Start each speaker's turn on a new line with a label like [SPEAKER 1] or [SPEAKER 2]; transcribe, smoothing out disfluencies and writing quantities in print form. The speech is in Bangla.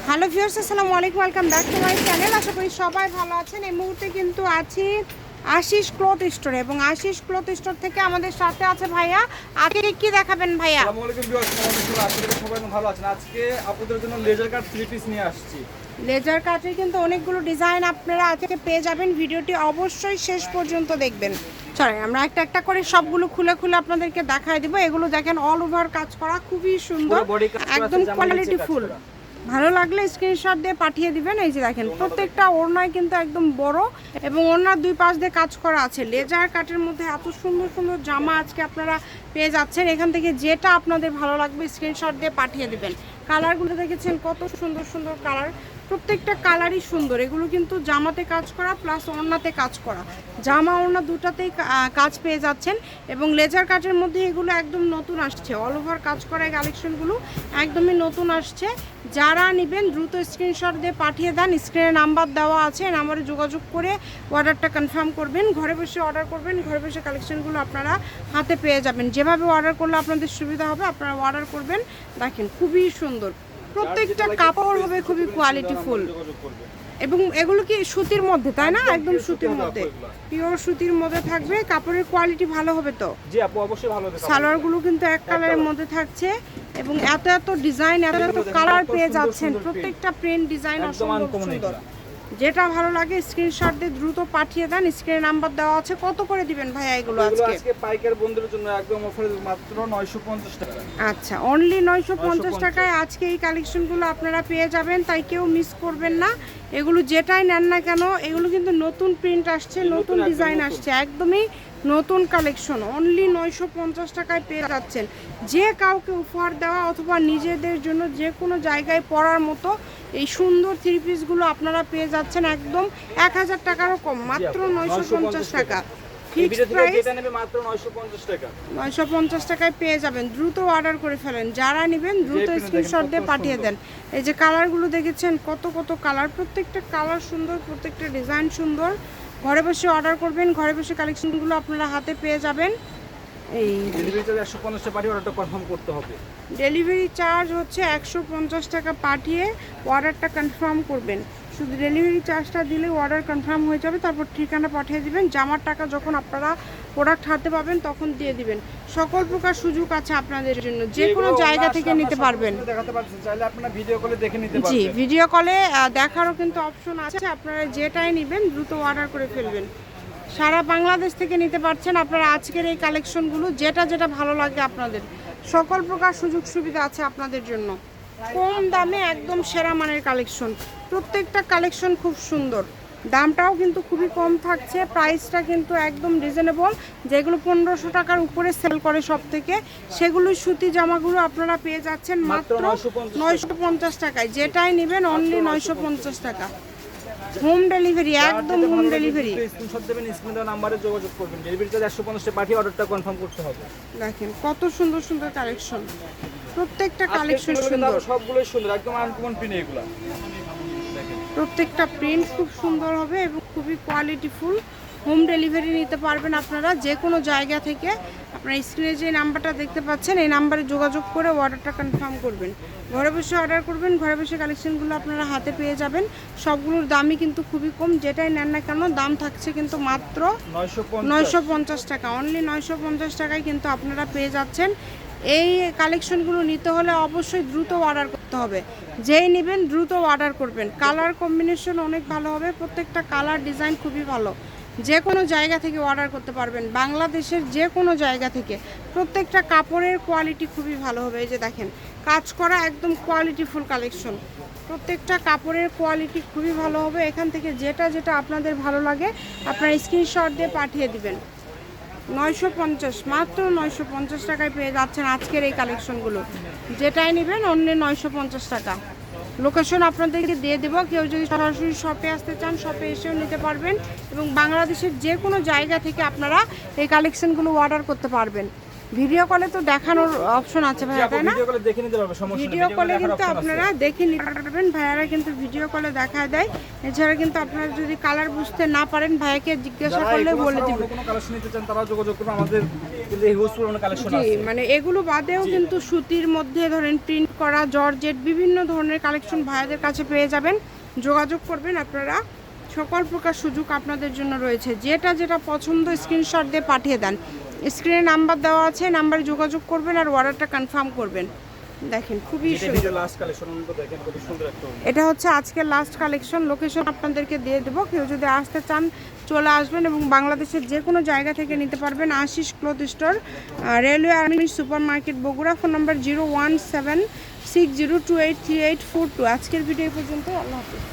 [SPEAKER 1] হ্যালো ভিউয়ার্স, আসসালামু আলাইকুম, welcome back to my channel. আশা করি সবাই ভালো আছেন। এই মুহূর্তে কিন্তু আছি আশিস ক্লথ স্টোরে এবং আশিস ক্লথ স্টোর থেকে আমাদের সাথে আছে ভাইয়া। আজকে কি দেখাবেন ভাইয়া?
[SPEAKER 2] আসসালামু আলাইকুম ভিউয়ার্স, আশা করি সবাই ভালো আছেন। আজকে আপনাদের জন্য লেজার কাট 3 পিস নিয়ে আসছি।
[SPEAKER 1] লেজার কাটের কিন্তু অনেকগুলো ডিজাইন আপনারা আজকে পেয়ে যাবেন। ভিডিওটি অবশ্যই শেষ পর্যন্ত দেখবেন। চলেন আমরা একটা একটা করে সবগুলো খুলে খুলে আপনাদেরকে দেখায় দিব। এগুলো দেখেন অল ওভার কাজ করা, খুবই সুন্দর, একদম কোয়ালিটি ফুল। ভালো লাগলে স্ক্রিনশট দিয়ে পাঠিয়ে দিবেন। এই যে দেখেন প্রত্যেকটা ওড়নায় কিন্তু একদম বড় এবং ওড়নার দুই পাশ দিয়ে কাজ করা আছে। লেজার কাটের মধ্যে এত সুন্দর সুন্দর জামা আজকে আপনারা পেয়ে যাচ্ছেন। এখান থেকে যেটা আপনাদের ভালো লাগবে স্ক্রিনশট দিয়ে পাঠিয়ে দিবেন। কালারগুলো দেখেছেন কত সুন্দর সুন্দর কালার, প্রত্যেকটা কালারই সুন্দর। এগুলো কিন্তু জামাতে কাজ করা প্লাস ওড়নাতে কাজ করা, জামা ওড়না দুটাতেই কাজ পেয়ে যাচ্ছেন। এবং লেজার কাটের মধ্যে এগুলো একদম নতুন আসছে, অল ওভার কাজ করা এই কালেকশনগুলো একদমই নতুন আসছে। যারা নেবেন দ্রুত স্ক্রিনশট দিয়ে পাঠিয়ে দেন। স্ক্রিনে নাম্বার দেওয়া আছে, নাম্বারে যোগাযোগ করে অর্ডারটা কনফার্ম করবেন। ঘরে বসে অর্ডার করবেন, ঘরে বসে কালেকশনগুলো আপনারা হাতে পেয়ে যাবেন। যেভাবে অর্ডার করলে আপনাদের সুবিধা হবে আপনারা অর্ডার করবেন। দেখেন খুবই সুন্দর, প্রত্যেকটা কাপড় হবে খুবই কোয়ালিটিফুল। এবং এগুলো কি সুতির মধ্যে, তাই না? একদম সুতির মধ্যে, পিওর সুতির মধ্যে থাকবে। কাপড়ের কোয়ালিটি ভালো হবে তো?
[SPEAKER 2] জি আপু, অবশ্যই ভালো হবে।
[SPEAKER 1] সালোয়ারগুলো কিন্তু এক কালারের মধ্যে থাকছে এবং এত এত ডিজাইন, এত এত কালার পেয়ে যাচ্ছেন। প্রত্যেকটা প্রিন্ট ডিজাইন অসম্ভব সুন্দর। যেটা ভালো লাগে স্ক্রিনশট দিয়ে দ্রুত পাঠিয়ে দেন। স্ক্রিনে নাম্বার দেওয়া আছে। কত করে দিবেন ভাইয়া এগুলো আজকে?
[SPEAKER 2] আজকে পাইকার বন্ধুদের জন্য একদম অফারে মাত্র 950 টাকা।
[SPEAKER 1] আচ্ছা, অনলি 950 টাকায় আজকে এই কালেকশনগুলো আপনারা পেয়ে যাবেন। তাই কেউ মিস করবেন না। এগুলো যেটাই নেন না কেন, এগুলো কিন্তু নতুন প্রিন্ট আসছে, নতুন ডিজাইন আসছে, একদমই নতুন কালেকশন। অনলি 950 টাকায় পেয়ে যাচ্ছেন। যে কাউকে উপহার দেওয়া অথবা নিজেদের জন্য যে কোনো জায়গায় পরার মতো এই সুন্দর থ্রি পিসগুলো আপনারা পেয়ে যাচ্ছেন একদম 1000 টাকারও কম, মাত্র 950 টাকা। ফিক্সড প্রাইস
[SPEAKER 2] মাত্র 950 টাকা।
[SPEAKER 1] 950 টাকায় পেয়ে যাবেন। দ্রুত অর্ডার করে ফেলেন। যারা নেবেন দ্রুত স্ক্রিনশট দিয়ে পাঠিয়ে দেন। এই যে কালারগুলো দেখেছেন কত কত কালার, প্রত্যেকটা কালার সুন্দর, প্রত্যেকটা ডিজাইন সুন্দর। ঘরে বসে অর্ডার করবেন, ঘরে বসে কালেকশনগুলো আপনারা হাতে পেয়ে যাবেন। এই
[SPEAKER 2] ডেলিভারি চার্জ 150 টাকা পাঠিয়ে অর্ডারটা কনফার্ম করতে হবে।
[SPEAKER 1] ডেলিভারি চার্জ হচ্ছে 150 টাকা, পাঠিয়ে অর্ডারটা কনফার্ম করবেন। শুধু ডেলিভারি চার্জটা দিলে অর্ডার কনফার্ম হয়ে যাবে। তারপর ঠিকানা পাঠিয়ে দিবেন। জামার টাকা যখন আপনারা প্রোডাক্ট হাতে পাবেন তখন দিয়ে দিবেন। সকল প্রকার সুযোগ আছে আপনাদের জন্য, যে কোনো জায়গা থেকে নিতে পারবেন।
[SPEAKER 2] দেখাতে পারছেন, চাইলে আপনারা ভিডিও কলে দেখে নিতে
[SPEAKER 1] জি,
[SPEAKER 2] পারবেন।
[SPEAKER 1] ভিডিও কলে দেখারও কিন্তু অপশন আছে। আপনারা যেটাই নেবেন দ্রুত অর্ডার করে ফেলবেন। সারা বাংলাদেশ থেকে নিতে পারছেন আপনারা আজকের এই কালেকশনগুলো। যেটা যেটা ভালো লাগে আপনাদের, সকল প্রকার সুযোগ সুবিধা আছে আপনাদের জন্য। কম দামে একদম সেরা মানের কালেকশন। প্রত্যেকটা কালেকশন খুব সুন্দর, দামটাও কিন্তু খুবই কম থাকছে। প্রাইসটা কিন্তু একদম রিজনেবল। যেগুলো 1500 টাকার উপরে সেল করে সব থেকে, সেগুলো সুতি জামাগুলো আপনারা পেয়ে যাচ্ছেন মাত্র 950 টাকায়। যেটাই নেবেন অনলি 950 টাকা। হোম ডেলিভারি, একদম হোম ডেলিভারি।
[SPEAKER 2] স্ক্রিনশট দেবেন, স্ক্রিনে দেওয়া নম্বরে যোগাযোগ করবেন। ডেলিভারি চার্জ 150 টাকা পাঠিয়ে অর্ডারটা কনফার্ম করতে হবে।
[SPEAKER 1] দেখেন কত সুন্দর সুন্দর কালেকশন, প্রত্যেকটা কালেকশন সুন্দর,
[SPEAKER 2] সবগুলোই সুন্দর, একদম আনকমন প্রিন্ট এগুলা।
[SPEAKER 1] প্রত্যেকটা প্রিন্ট খুব সুন্দর হবে এবং খুবই কোয়ালিটিফুল। হোম ডেলিভারি নিতে পারবেন আপনারা যে কোনো জায়গা থেকে। আপনারা স্ক্রিনে যে নাম্বারটা দেখতে পাচ্ছেন এই নাম্বারে যোগাযোগ করে অর্ডারটা কনফার্ম করবেন। ঘরে বসে অর্ডার করবেন, ঘরে বসে কালেকশনগুলো আপনারা হাতে পেয়ে যাবেন। সবগুলোর দামই কিন্তু খুবই কম। যেটাই নেন না কেন দাম থাকছে কিন্তু মাত্র 950 টাকা। অনলি 950 টাকায় কিন্তু আপনারা পেয়ে যাচ্ছেন। এই কালেকশনগুলো নিতে হলে অবশ্যই দ্রুত অর্ডার করতে হবে। যেই নেবেন দ্রুত অর্ডার করবেন। কালার কম্বিনেশন অনেক ভালো হবে, প্রত্যেকটা কালার ডিজাইন খুবই ভালো। যে কোনো জায়গা থেকে অর্ডার করতে পারবেন, বাংলাদেশের যে কোনো জায়গা থেকে। প্রত্যেকটা কাপড়ের কোয়ালিটি খুবই ভালো হবে। এই যে দেখেন কাজ করা একদম কোয়ালিটিফুল কালেকশন। প্রত্যেকটা কাপড়ের কোয়ালিটি খুবই ভালো হবে। এখান থেকে যেটা যেটা আপনাদের ভালো লাগে আপনারা স্ক্রিনশট দিয়ে পাঠিয়ে দিবেন। 950, মাত্র 950 টাকায় পেয়ে যাচ্ছেন আজকের এই কালেকশনগুলো। যেটাই নেবেন অনলি 950 টাকা। লোকেশন আপনাদেরকে দিয়ে দেবো। কেউ যদি সরাসরি শপে আসতে চান শপে এসেও নিতে পারবেন এবং বাংলাদেশের যে কোনো জায়গা থেকে আপনারা এই কালেকশনগুলো অর্ডার করতে পারবেন। ভিডিও কলে তো দেখানোর অপশন আছে ভাইয়া, তাই না?
[SPEAKER 2] ভিডিও কলে দেখে নিতে পারবেন, সমস্যা নেই।
[SPEAKER 1] ভিডিও কলে কিন্তু আপনারা দেখে নিতে পারবেন। ভাইয়ারা কিন্তু ভিডিও কলে দেখায় দেয়। এছাড়া কিন্তু আপনারা যদি কালার বুঝতে না পারেন ভাইয়াকে জিজ্ঞাসা করলে বলে দিবেন।
[SPEAKER 2] কোনো কালেকশন নিতে চান তারা যোগাযোগ করবেন। আমাদের কিন্তু এই হিউজ পরিমাণে কালেকশন
[SPEAKER 1] জি
[SPEAKER 2] আছে।
[SPEAKER 1] মানে এগুলো বাদেও কিন্তু সুতির মধ্যে ধরেন প্রিন্ট করা জর্জেট বিভিন্ন ধরনের কালেকশন ভাইয়াদের কাছে পেয়ে যাবেন। যোগাযোগ করবেন আপনারা, সকল প্রকার সুযোগ আপনাদের জন্য রয়েছে। যেটা যেটা পছন্দ স্ক্রিনশট দিয়ে পাঠিয়ে দেন। স্ক্রিনে নাম্বার দেওয়া আছে, নাম্বারে যোগাযোগ করবেন আর অর্ডারটা কনফার্ম করবেন। দেখেন খুবই
[SPEAKER 2] এটা
[SPEAKER 1] সুন্দর।
[SPEAKER 2] ভিডিও লাস্ট কালেকশন দেখেন কত সুন্দর একটা
[SPEAKER 1] এটা হচ্ছে আজকের লাস্ট কালেকশন। লোকেশন আপনাদেরকে দিয়ে দেবো, কেউ যদি আসতে চান চলে আসবেন এবং বাংলাদেশের যে কোনো জায়গা থেকে নিতে পারবেন। Ashis cloth store, railway army super market Bogura. Phone number 01760283842। আজকের ভিডিও পর্যন্ত, আল্লাহ হাফিজ।